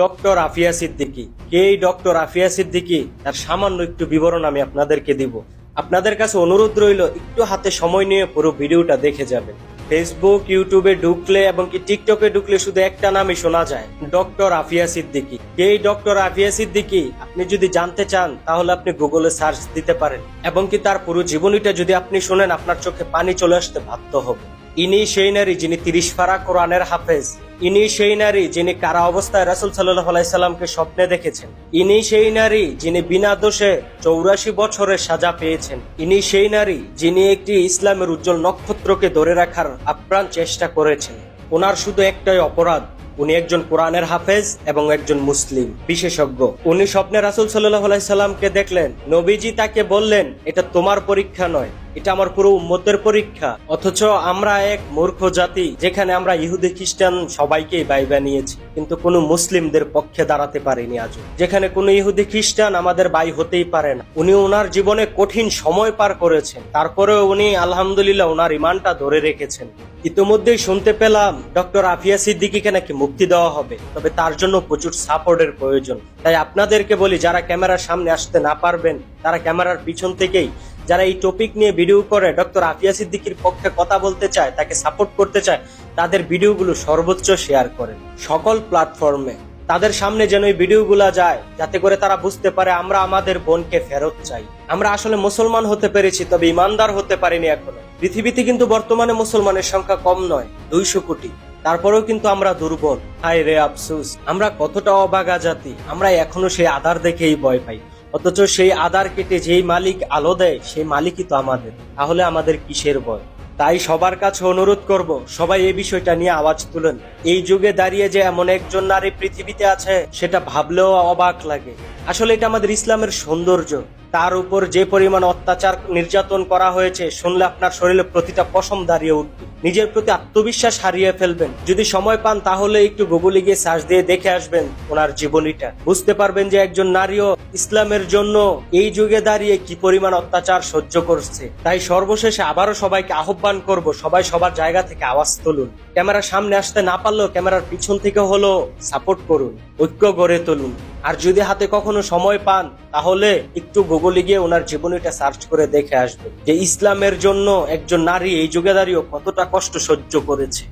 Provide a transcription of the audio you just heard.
Doctor Afia Siddiqui. কে এই doctor Afia Siddiqui, তার সামান্য একটু বিবরণ আমি আপনাদেরকে দিব। আপনাদের কাছে অনুরোধ রইল, একটু হাতে সময় নিয়ে পুরো ভিডিওটা দেখে যাবেন। ফেসবুক, ইউটিউবে ঢুকলে এবং কি টিকটকে ঢুকলে শুধু একটা নামই শোনা যায়, ডক্টর আফিয়া সিদ্দিকী। কে এই ডক্টর আফিয়া সিদ্দিকী? আপনি যদি জানতে চান তাহলে আপনি গুগলে সার্চ দিতে পারেন, এবং কি তার পুরো জীবনীটা যদি আপনি শোনেন আপনার চোখে পানি চলে আসতে বাধ্য হবে। ইনি সেই নারী যিনি 30 পারা কোরআনের হাফেজ। ইনি সেই নারী যিনি কারা অবস্থায় রাসূল সাল্লাল্লাহু আলাইহি সাল্লামকে স্বপ্নে দেখেছেন। ইনি সেই নারী যিনি বিনা দোষে 84 বছরের সাজা পেয়েছেন। ইনি সেই নারী যিনি একটি ইসলামের উজ্জ্বল নক্ষত্রকে ধরে রাখার আপ্রাণ চেষ্টা করেছেন। ওনার শুধু একটাই অপরাধ, উনি একজন কোরআনের হাফেজ এবং একজন মুসলিম বিশেষজ্ঞ। উনি স্বপ্নে রাসূল সাল্লাল্লাহু আলাইহি সাল্লামকে দেখলেন। নবীজি তাকে বললেন, এটা তোমার পরীক্ষা নয়, এটা আমার পুরো উম্মতের পরীক্ষা। অথচ আমরা এক মূর্খ জাতি, যেখানে আমরা ইহুদি খ্রিস্টান সবাইকেই ভাই বানিয়েছি, কিন্তু কোনো মুসলিমদের পক্ষে দাঁড়াতে পারিনি আজও। যেখানে কোনো ইহুদি খ্রিস্টান আমাদের ভাই হতেই পারে না। উনি ওনার জীবনে কঠিন সময় পার করেছেন, তারপরেও উনি আলহামদুলিল্লাহ ওনার ইমানটা ধরে রেখেছেন। ইতিমধ্যেই শুনতে পেলাম ডক্টর আফিয়া সিদ্দিকীকে নাকি মুক্তি দেওয়া হবে, তবে তার জন্য প্রচুর সাপোর্টের প্রয়োজন। তাই আপনাদেরকে বলি, যারা ক্যামেরার সামনে আসতে না পারবেন তারা ক্যামেরার পিছন থেকেই, যারা এই টপিক নিয়ে ভিডিও করে ডক্টর আফিয়া সিদ্দিকীর পক্ষে কথা বলতে চায়, তাকে সাপোর্ট করতে চায়, তাদের ভিডিওগুলো সর্বোচ্চ শেয়ার করেন সকল প্ল্যাটফর্মে। তাদের সামনে যেন এই ভিডিওগুলা যায়, যাতে করে তারা বুঝতে পারে আমরা আমাদের বোনকে ফেরত চাই। আমরা আসলে মুসলমান হতে পেরেছি, তবে ইমানদার হতে পারিনি এখনো। পৃথিবীতে কিন্তু বর্তমানে মুসলমানের সংখ্যা কম নয়, 200 কোটি। তারপরেও কিন্তু আমরা দুর্বল। হায় রে আফসোস, আমরা কতটা অবাগা জাতি। আমরা এখনো সেই আধার দেখেই ভয় পাই, অথচ সেই আধার কেটে যেই মালিক আলো দেয় সেই মালিকই তো আমাদের। তাহলে আমাদের কিসের ভয়? তাই সবার কাছে অনুরোধ করব, সবাই এই বিষয়টা নিয়ে আওয়াজ তুলেন। এই যুগে দাঁড়িয়ে যে এমন একজন নারী পৃথিবীতে আছে, সেটা ভাবলেও অবাক লাগে। আসলে এটা আমাদের ইসলামের সৌন্দর্য। তার উপর যে পরিমাণ অত্যাচার নির্যাতন করা হয়েছে, শুনলে আপনার শরীরে প্রতিটা পশম দাঁড়িয়ে উঠবে। নিজের প্রতি আত্মবিশ্বাস হারিয়ে ফেলবেন। যদি সময় পান তাহলে একটু গুগলে গিয়ে সার্চ দিয়ে দেখে আসবেন ওনার জীবনীটা। বুঝতে পারবেন যে একজন নারীও ইসলামের জন্য এই যুগে দাঁড়িয়ে কি পরিমাণ অত্যাচার সহ্য করছে। তাই সর্বশেষে আবারও সবাইকে আহ্বান করব, সবাই সবার জায়গা থেকে আওয়াজ তুলুন। ক্যামেরার সামনে আসতে না পারলেও ক্যামেরার পিছন থেকে হলো সাপোর্ট করুন, ঐক্য গড়ে তুলুন। আর যদি হাতে কখনো সময় পান তাহলে একটু গুগলে গিয়ে ওনার জীবনীটা সার্চ করে দেখে আসবেন যে ইসলামের জন্য একজন নারী এই যুগে দাঁড়িয়েও কতটা কষ্ট সহ্য করেছে।